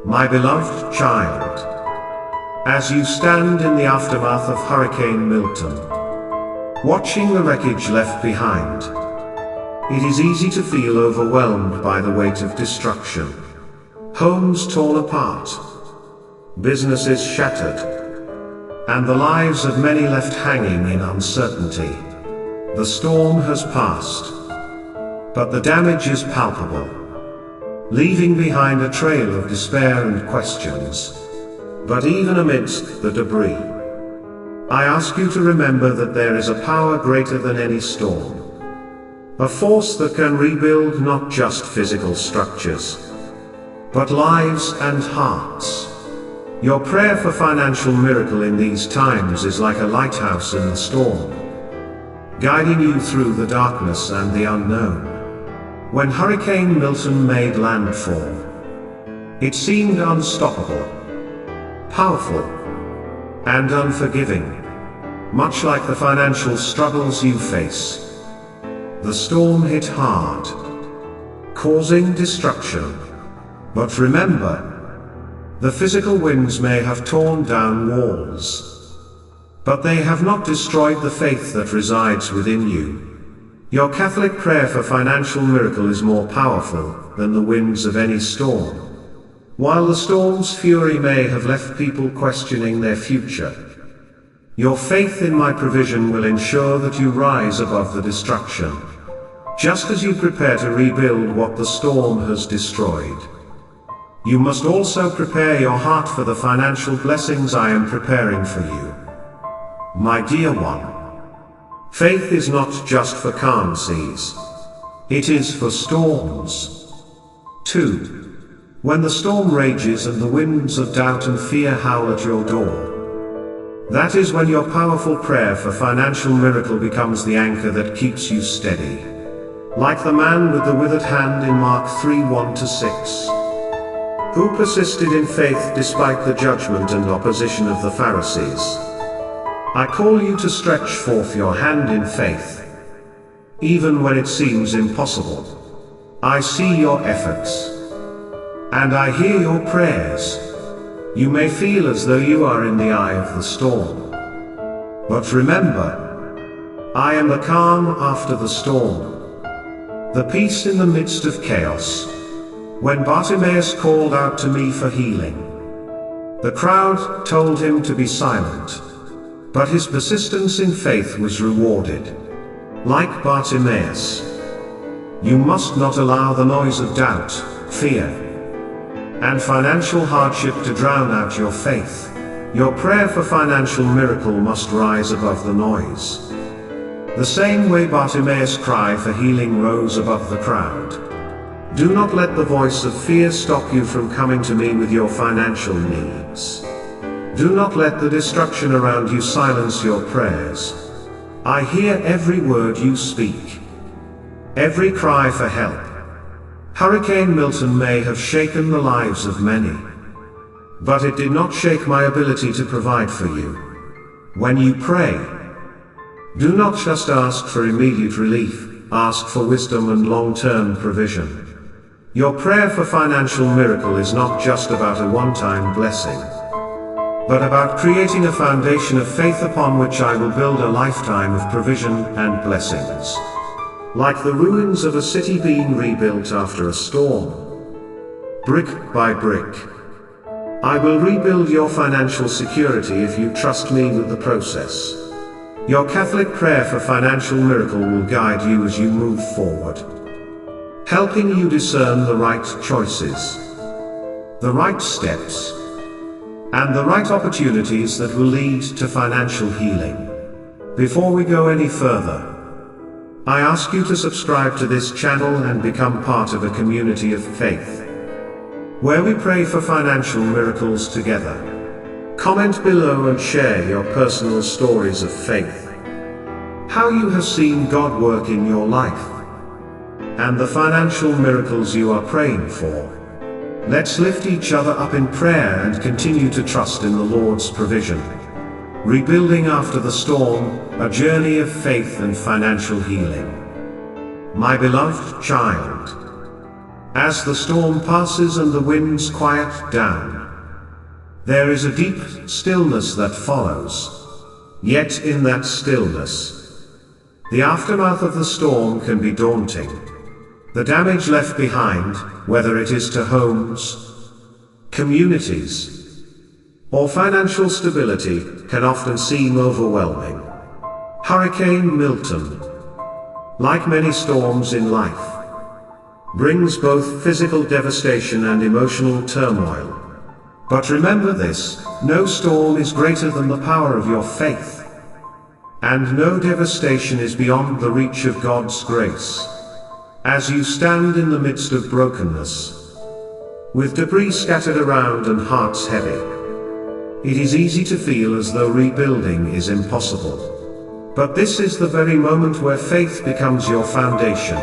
My beloved child, as you stand in the aftermath of Hurricane Milton, watching the wreckage left behind, it is easy to feel overwhelmed by the weight of destruction. Homes torn apart, businesses shattered, and the lives of many left hanging in uncertainty. The storm has passed, but the damage is palpable, leaving behind a trail of despair and questions. But even amidst the debris, I ask you to remember that there is a power greater than any storm, a force that can rebuild not just physical structures, but lives and hearts. Your prayer for financial miracle in these times is like a lighthouse in the storm, guiding you through the darkness and the unknown. When Hurricane Milton made landfall, it seemed unstoppable, powerful, and unforgiving, much like the financial struggles you face. The storm hit hard, causing destruction. But remember, the physical winds may have torn down walls, but they have not destroyed the faith that resides within you. Your Catholic prayer for financial miracle is more powerful than the winds of any storm. While the storm's fury may have left people questioning their future, your faith in my provision will ensure that you rise above the destruction, just as you prepare to rebuild what the storm has destroyed. You must also prepare your heart for the financial blessings I am preparing for you. My dear one, faith is not just for calm seas. It is for storms, too. When the storm rages and the winds of doubt and fear howl at your door, that is when your powerful prayer for financial miracle becomes the anchor that keeps you steady. Like the man with the withered hand in Mark 3:1-6, who persisted in faith despite the judgment and opposition of the Pharisees. I call you to stretch forth your hand in faith, even when it seems impossible. I see your efforts, and I hear your prayers. You may feel as though you are in the eye of the storm. But remember, I am the calm after the storm, the peace in the midst of chaos. When Bartimaeus called out to me for healing, the crowd told him to be silent, but his persistence in faith was rewarded. Like Bartimaeus, you must not allow the noise of doubt, fear, and financial hardship to drown out your faith. Your prayer for financial miracle must rise above the noise, the same way Bartimaeus' cry for healing rose above the crowd. Do not let the voice of fear stop you from coming to me with your financial needs. Do not let the destruction around you silence your prayers. I hear every word you speak, every cry for help. Hurricane Milton may have shaken the lives of many, but it did not shake my ability to provide for you. When you pray, do not just ask for immediate relief, ask for wisdom and long-term provision. Your prayer for financial miracle is not just about a one-time blessing, but about creating a foundation of faith upon which I will build a lifetime of provision and blessings. Like the ruins of a city being rebuilt after a storm, brick by brick, I will rebuild your financial security if you trust me with the process. Your Catholic prayer for financial miracle will guide you as you move forward, helping you discern the right choices, the right steps, and the right opportunities that will lead to financial healing. Before we go any further, I ask you to subscribe to this channel and become part of a community of faith, where we pray for financial miracles together. Comment below and share your personal stories of faith, how you have seen God work in your life, and the financial miracles you are praying for. Let's lift each other up in prayer and continue to trust in the Lord's provision. Rebuilding after the storm, a journey of faith and financial healing. My beloved child, As the storm passes and the winds quiet down, there is a deep stillness that follows. Yet in that stillness, the aftermath of the storm can be daunting. The damage left behind, whether it is to homes, communities, or financial stability, can often seem overwhelming. Hurricane Milton, like many storms in life, brings both physical devastation and emotional turmoil. But remember this: no storm is greater than the power of your faith, and no devastation is beyond the reach of God's grace. As you stand in the midst of brokenness, with debris scattered around and hearts heavy, it is easy to feel as though rebuilding is impossible. But this is the very moment where faith becomes your foundation.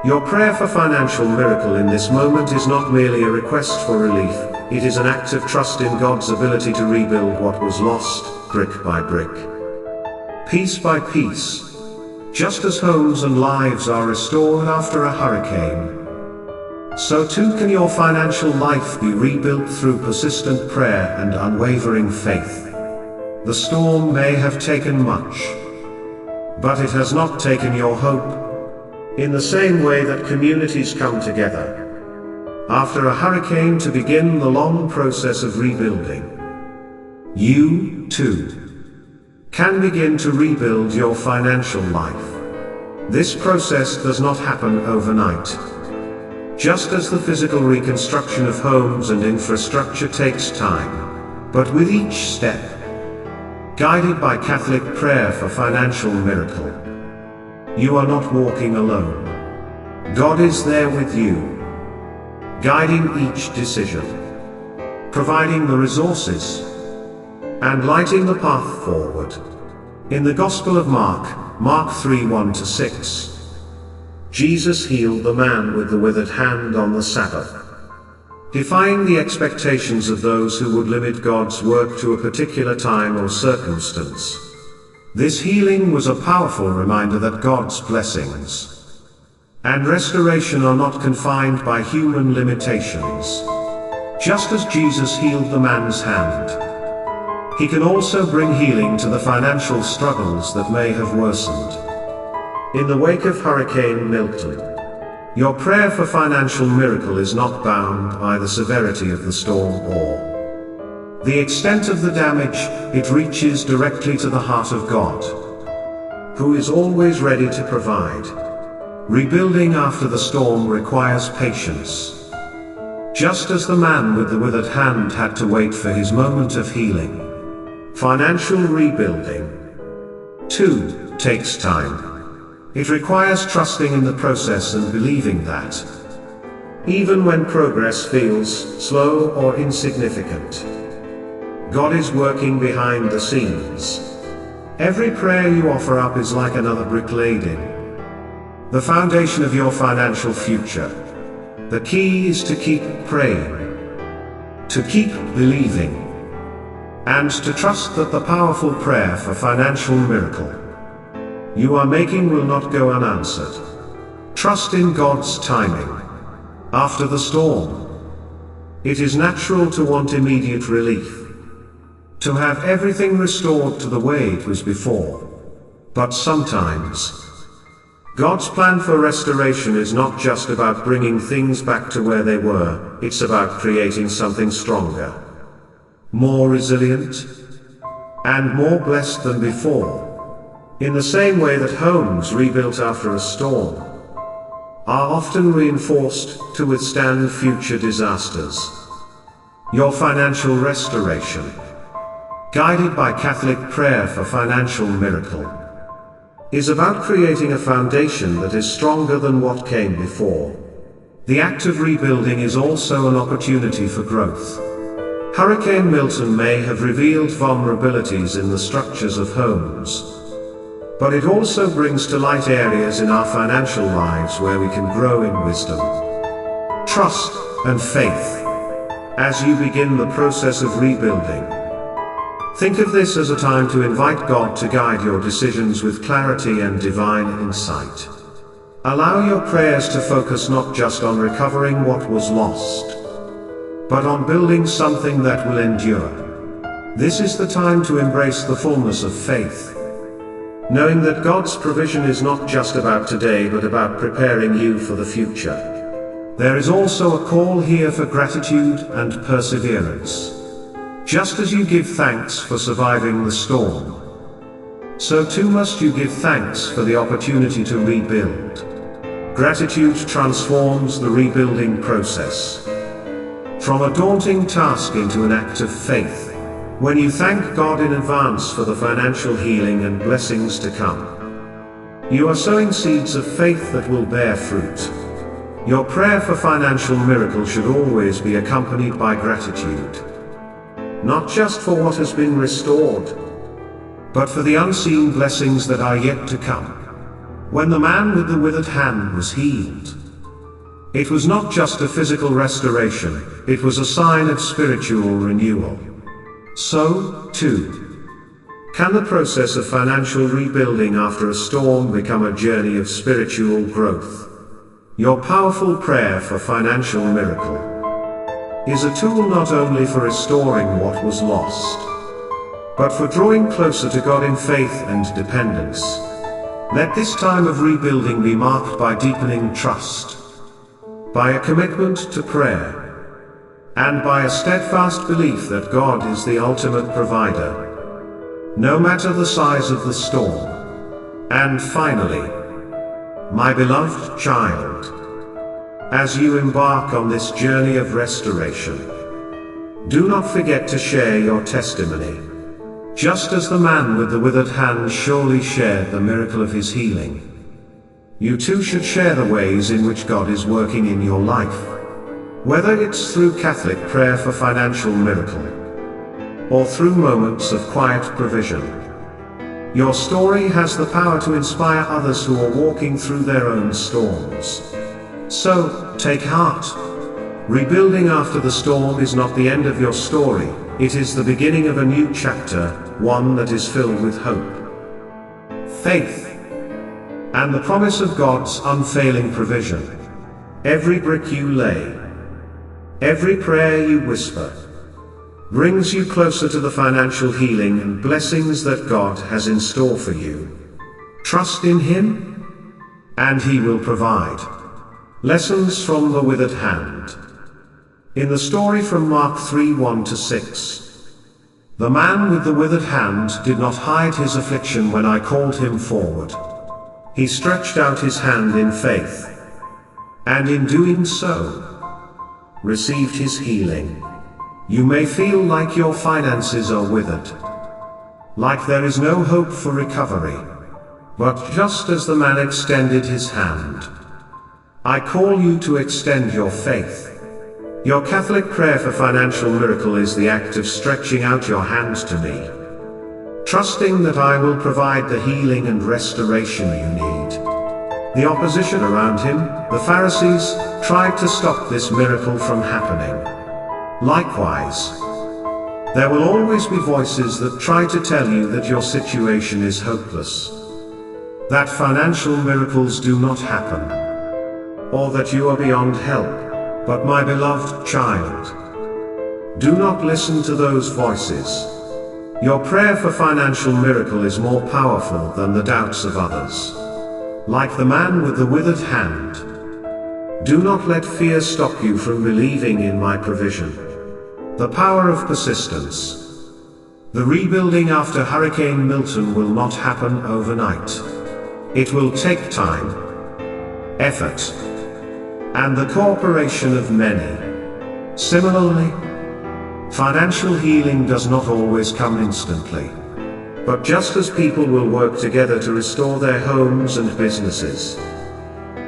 Your prayer for financial miracle in this moment is not merely a request for relief, it is an act of trust in God's ability to rebuild what was lost, brick by brick, piece by piece. Just as homes and lives are restored after a hurricane, so too can your financial life be rebuilt through persistent prayer and unwavering faith. The storm may have taken much, but it has not taken your hope. In the same way that communities come together after a hurricane to begin the long process of rebuilding, you, too, can begin to rebuild your financial life. This process does not happen overnight. Just as the physical reconstruction of homes and infrastructure takes time, but with each step, guided by Catholic prayer for financial miracle, you are not walking alone. God is there with you, guiding each decision, providing the resources, and lighting the path forward. In the Gospel of Mark 3:1-6, Jesus healed the man with the withered hand on the Sabbath, defying the expectations of those who would limit God's work to a particular time or circumstance. This healing was a powerful reminder that God's blessings and restoration are not confined by human limitations. Just as Jesus healed the man's hand, He can also bring healing to the financial struggles that may have worsened. In the wake of Hurricane Milton, your prayer for financial miracle is not bound by the severity of the storm or the extent of the damage. It reaches directly to the heart of God, who is always ready to provide. Rebuilding after the storm requires patience. Just as the man with the withered hand had to wait for his moment of healing, financial rebuilding, too, takes time. It requires trusting in the process and believing that, even when progress feels slow or insignificant, God is working behind the scenes. Every prayer you offer up is like another brick laid in the foundation of your financial future. The key is to keep praying, to keep believing, and to trust that the powerful prayer for financial miracle you are making will not go unanswered. Trust in God's timing. After the storm, it is natural to want immediate relief, to have everything restored to the way it was before. But sometimes, God's plan for restoration is not just about bringing things back to where they were, it's about creating something stronger, more resilient, and more blessed than before. In the same way that homes rebuilt after a storm are often reinforced to withstand future disasters, your financial restoration, guided by Catholic prayer for financial miracle, is about creating a foundation that is stronger than what came before. The act of rebuilding is also an opportunity for growth. Hurricane Milton may have revealed vulnerabilities in the structures of homes, but it also brings to light areas in our financial lives where we can grow in wisdom, trust, and faith. As you begin the process of rebuilding, think of this as a time to invite God to guide your decisions with clarity and divine insight. Allow your prayers to focus not just on recovering what was lost, but on building something that will endure. This is the time to embrace the fullness of faith, knowing that God's provision is not just about today but about preparing you for the future. There is also a call here for gratitude and perseverance. Just as you give thanks for surviving the storm, so too must you give thanks for the opportunity to rebuild. Gratitude transforms the rebuilding process from a daunting task into an act of faith. When you thank God in advance for the financial healing and blessings to come, you are sowing seeds of faith that will bear fruit. Your prayer for financial miracle should always be accompanied by gratitude, not just for what has been restored, but for the unseen blessings that are yet to come. When the man with the withered hand was healed, it was not just a physical restoration, it was a sign of spiritual renewal. So, too, can the process of financial rebuilding after a storm become a journey of spiritual growth. Your powerful prayer for financial miracle is a tool not only for restoring what was lost, but for drawing closer to God in faith and dependence. Let this time of rebuilding be marked by deepening trust, by a commitment to prayer, and by a steadfast belief that God is the ultimate provider, no matter the size of the storm. And finally, my beloved child, as you embark on this journey of restoration, do not forget to share your testimony. Just as the man with the withered hand surely shared the miracle of his healing, you too should share the ways in which God is working in your life. Whether it's through Catholic prayer for financial miracle, or through moments of quiet provision, your story has the power to inspire others who are walking through their own storms. So, take heart. Rebuilding after the storm is not the end of your story, it is the beginning of a new chapter, one that is filled with hope, faith, and the promise of God's unfailing provision. Every brick you lay, every prayer you whisper, brings you closer to the financial healing and blessings that God has in store for you. Trust in Him, and He will provide. Lessons from the withered hand. In the story from Mark 3:1-6, the man with the withered hand did not hide his affliction when I called him forward. He stretched out his hand in faith, and in doing so, received his healing. You may feel like your finances are withered, like there is no hope for recovery. But just as the man extended his hand, I call you to extend your faith. Your Catholic prayer for financial miracle is the act of stretching out your hands to me, trusting that I will provide the healing and restoration you need. The opposition around him, the Pharisees, tried to stop this miracle from happening. Likewise, there will always be voices that try to tell you that your situation is hopeless, that financial miracles do not happen, or that you are beyond help. But my beloved child, do not listen to those voices. Your prayer for financial miracle is more powerful than the doubts of others. Like the man with the withered hand, do not let fear stop you from believing in my provision. The power of persistence. The rebuilding after Hurricane Milton will not happen overnight. It will take time, effort, and the cooperation of many. Similarly, financial healing does not always come instantly. But just as people will work together to restore their homes and businesses,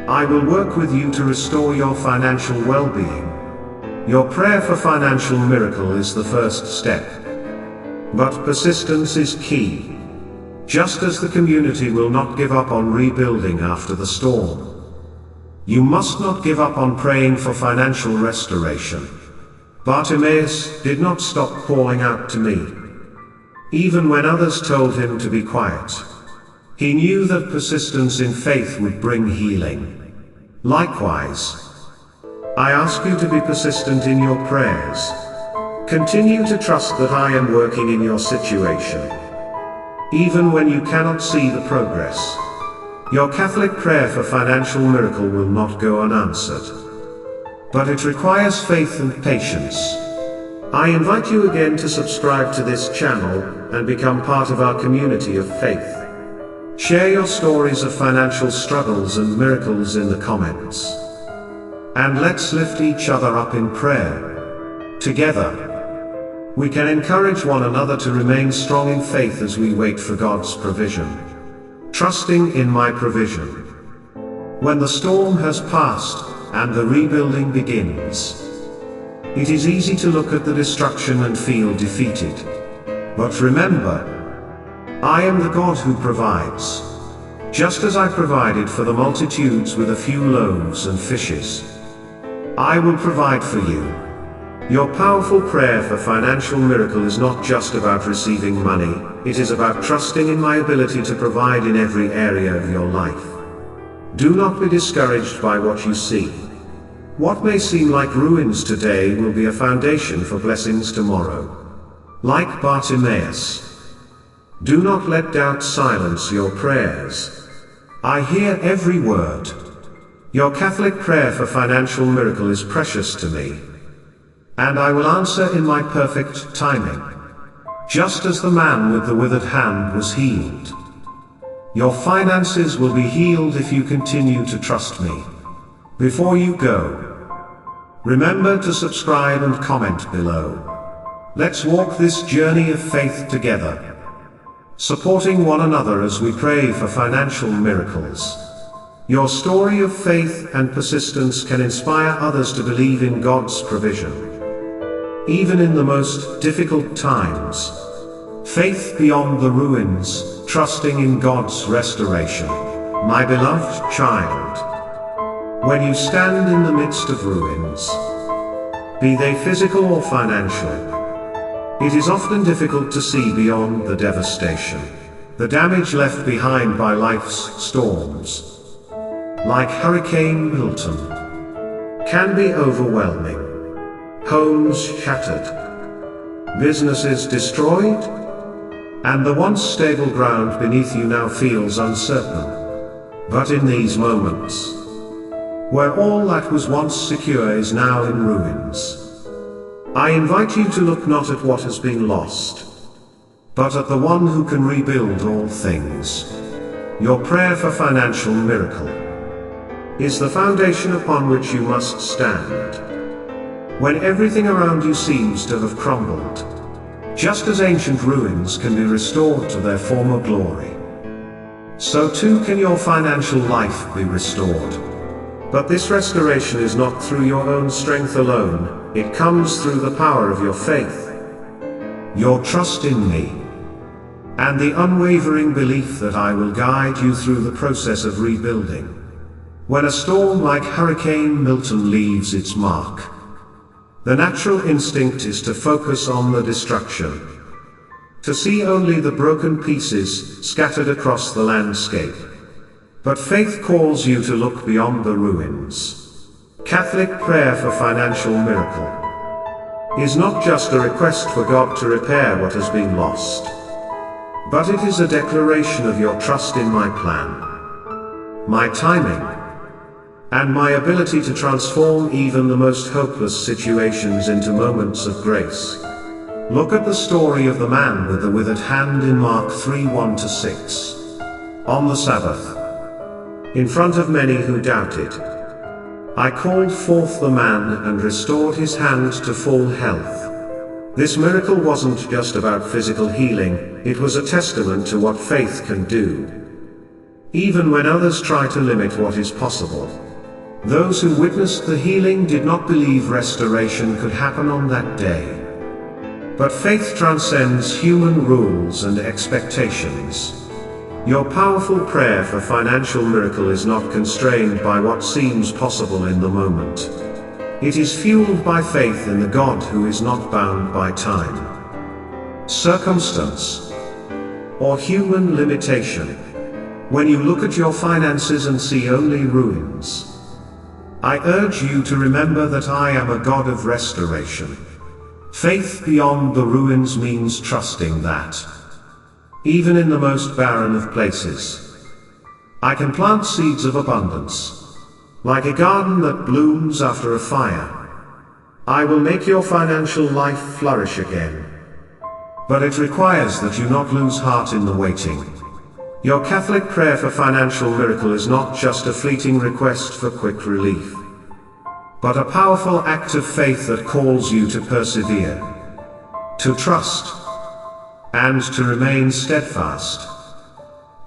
I will work with you to restore your financial well-being. Your prayer for financial miracle is the first step, but persistence is key. Just as the community will not give up on rebuilding after the storm, you must not give up on praying for financial restoration. Bartimaeus did not stop calling out to me, even when others told him to be quiet. He knew that persistence in faith would bring healing. Likewise, I ask you to be persistent in your prayers. Continue to trust that I am working in your situation, even when you cannot see the progress. Your Catholic prayer for financial miracle will not go unanswered, but it requires faith and patience. I invite you again to subscribe to this channel and become part of our community of faith. Share your stories of financial struggles and miracles in the comments. And let's lift each other up in prayer. Together, we can encourage one another to remain strong in faith as we wait for God's provision. Trusting in my provision. When the storm has passed and the rebuilding begins, it is easy to look at the destruction and feel defeated. But remember, I am the God who provides. Just as I provided for the multitudes with a few loaves and fishes, I will provide for you. Your powerful prayer for financial miracle is not just about receiving money, it is about trusting in my ability to provide in every area of your life. Do not be discouraged by what you see. What may seem like ruins today will be a foundation for blessings tomorrow. Like Bartimaeus, do not let doubt silence your prayers. I hear every word. Your Catholic prayer for financial miracle is precious to me, and I will answer in my perfect timing, just as the man with the withered hand was healed. Your finances will be healed if you continue to trust me. Before you go, remember to subscribe and comment below. Let's walk this journey of faith together, supporting one another as we pray for financial miracles. Your story of faith and persistence can inspire others to believe in God's provision. Even in the most difficult times, faith beyond the ruins, trusting in God's restoration. My beloved child, when you stand in the midst of ruins, be they physical or financial, it is often difficult to see beyond the devastation, the damage left behind by life's storms, like Hurricane Milton, can be overwhelming. Homes shattered, businesses destroyed, and the once stable ground beneath you now feels uncertain. But in these moments, where all that was once secure is now in ruins, I invite you to look not at what has been lost, but at the one who can rebuild all things. Your prayer for financial miracle is the foundation upon which you must stand. When everything around you seems to have crumbled, just as ancient ruins can be restored to their former glory, so too can your financial life be restored. But this restoration is not through your own strength alone, it comes through the power of your faith, your trust in me, and the unwavering belief that I will guide you through the process of rebuilding. When a storm like Hurricane Milton leaves its mark, the natural instinct is to focus on the destruction, to see only the broken pieces scattered across the landscape. But faith calls you to look beyond the ruins. Catholic prayer for financial miracle is not just a request for God to repair what has been lost, but it is a declaration of your trust in my plan, my timing, and my ability to transform even the most hopeless situations into moments of grace. Look at the story of the man with the withered hand in Mark 3:1-6. On the Sabbath, in front of many who doubted, I called forth the man and restored his hand to full health. This miracle wasn't just about physical healing, it was a testament to what faith can do, even when others try to limit what is possible. Those who witnessed the healing did not believe restoration could happen on that day. But faith transcends human rules and expectations. Your powerful prayer for financial miracle is not constrained by what seems possible in the moment. It is fueled by faith in the God who is not bound by time, circumstance, or human limitation. When you look at your finances and see only ruins, I urge you to remember that I am a God of restoration. Faith beyond the ruins means trusting that, even in the most barren of places, I can plant seeds of abundance. Like a garden that blooms after a fire, I will make your financial life flourish again. But it requires that you not lose heart in the waiting. Your Catholic prayer for financial miracle is not just a fleeting request for quick relief, but a powerful act of faith that calls you to persevere, to trust, and to remain steadfast,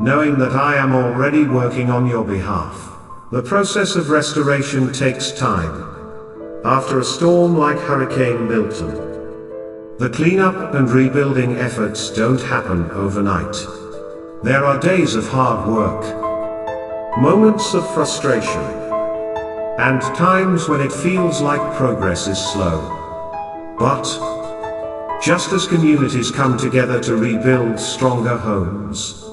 knowing that I am already working on your behalf. The process of restoration takes time. After a storm like Hurricane Milton, the cleanup and rebuilding efforts don't happen overnight. There are days of hard work, moments of frustration, and times when it feels like progress is slow. But just as communities come together to rebuild stronger homes,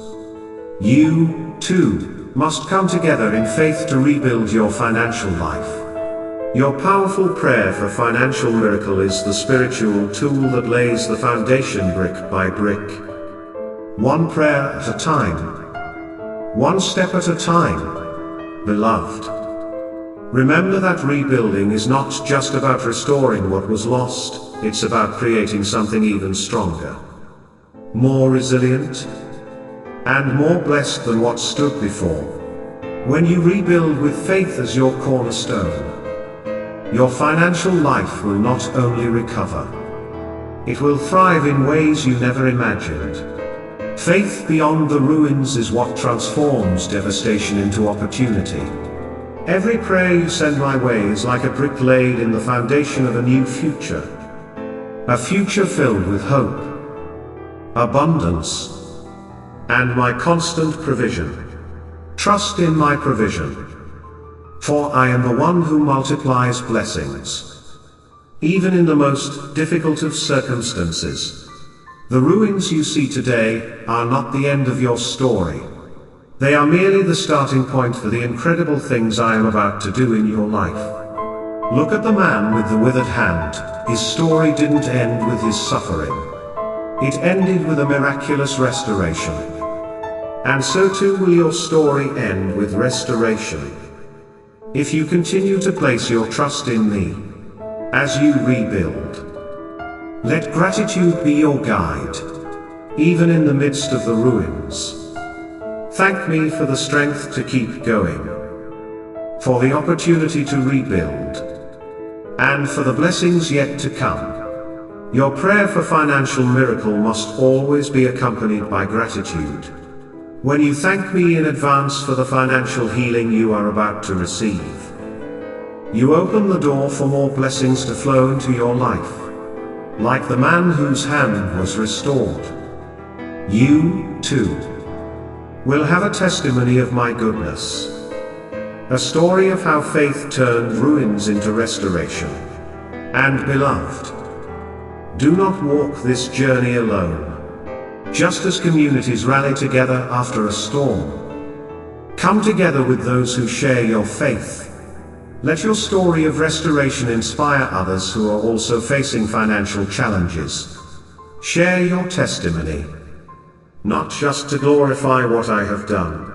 you, too, must come together in faith to rebuild your financial life. Your powerful prayer for financial miracle is the spiritual tool that lays the foundation brick by brick. One prayer at a time, one step at a time, beloved. Remember that rebuilding is not just about restoring what was lost, it's about creating something even stronger, more resilient, and more blessed than what stood before. When you rebuild with faith as your cornerstone, your financial life will not only recover, it will thrive in ways you never imagined. Faith beyond the ruins is what transforms devastation into opportunity. Every prayer you send my way is like a brick laid in the foundation of a new future. A future filled with hope, abundance, and my constant provision. Trust in my provision, for I am the one who multiplies blessings, even in the most difficult of circumstances. The ruins you see today are not the end of your story. They are merely the starting point for the incredible things I am about to do in your life. Look at the man with the withered hand. His story didn't end with his suffering. It ended with a miraculous restoration. And so too will your story end with restoration, if you continue to place your trust in me as you rebuild. Let gratitude be your guide, even in the midst of the ruins. Thank me for the strength to keep going, for the opportunity to rebuild, and for the blessings yet to come. Your prayer for financial miracle must always be accompanied by gratitude. When you thank me in advance for the financial healing you are about to receive, you open the door for more blessings to flow into your life. Like the man whose hand was restored, you, too, will have a testimony of my goodness. A story of how faith turned ruins into restoration. And beloved, do not walk this journey alone. Just as communities rally together after a storm, come together with those who share your faith. Let your story of restoration inspire others who are also facing financial challenges. Share your testimony, not just to glorify what I have done,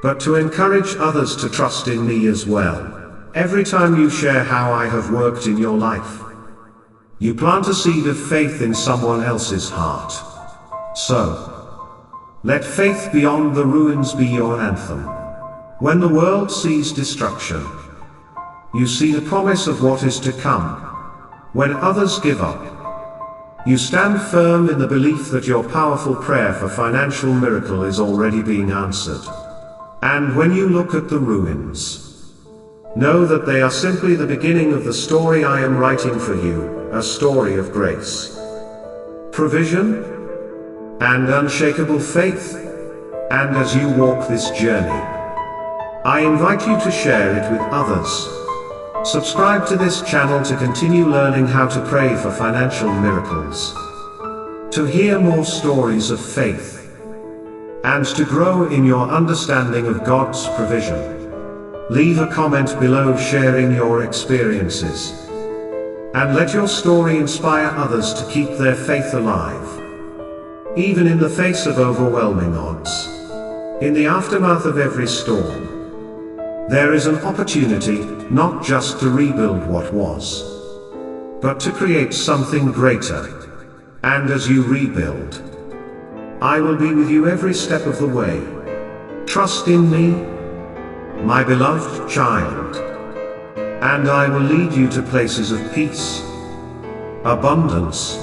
but to encourage others to trust in me as well. Every time you share how I have worked in your life, you plant a seed of faith in someone else's heart. So, let faith beyond the ruins be your anthem. When the world sees destruction, you see the promise of what is to come. When others give up, you stand firm in the belief that your powerful prayer for financial miracle is already being answered. And when you look at the ruins, know that they are simply the beginning of the story I am writing for you, a story of grace, provision, and unshakable faith. And as you walk this journey, I invite you to share it with others. Subscribe to this channel to continue learning how to pray for financial miracles, to hear more stories of faith, and to grow in your understanding of God's provision. Leave a comment below sharing your experiences, and let your story inspire others to keep their faith alive. Even in the face of overwhelming odds, in the aftermath of every storm, there is an opportunity not just to rebuild what was, but to create something greater. And as you rebuild, I will be with you every step of the way. Trust in me, my beloved child, and I will lead you to places of peace, abundance,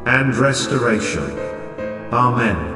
and restoration. Amen.